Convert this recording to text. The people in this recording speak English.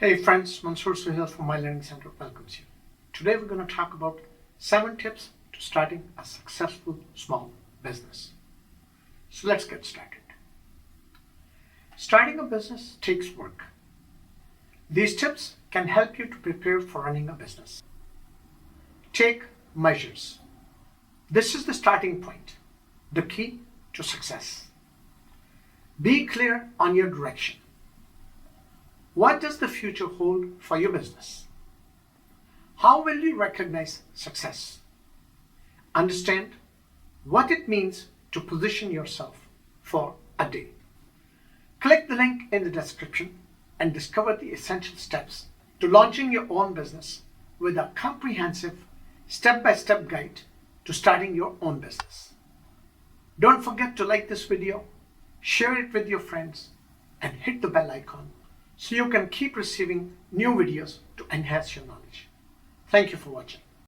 Hey friends, Mansoor Suhail from My Learning Center welcomes you. Today we're going to talk about 7 tips to starting a successful small business. So let's get started. Starting a business takes work. These tips can help you to prepare for running a business. Take measures. This is the starting point, the key to success. Be clear on your direction. What does the future hold for your business? How will you recognize success? Understand what it means to position yourself for a day. Click the link in the description and discover the essential steps to launching your own business with a comprehensive step-by-step guide to starting your own business. Don't forget to like this video, share it with your friends, and hit the bell icon so you can keep receiving new videos to enhance your knowledge. Thank you for watching.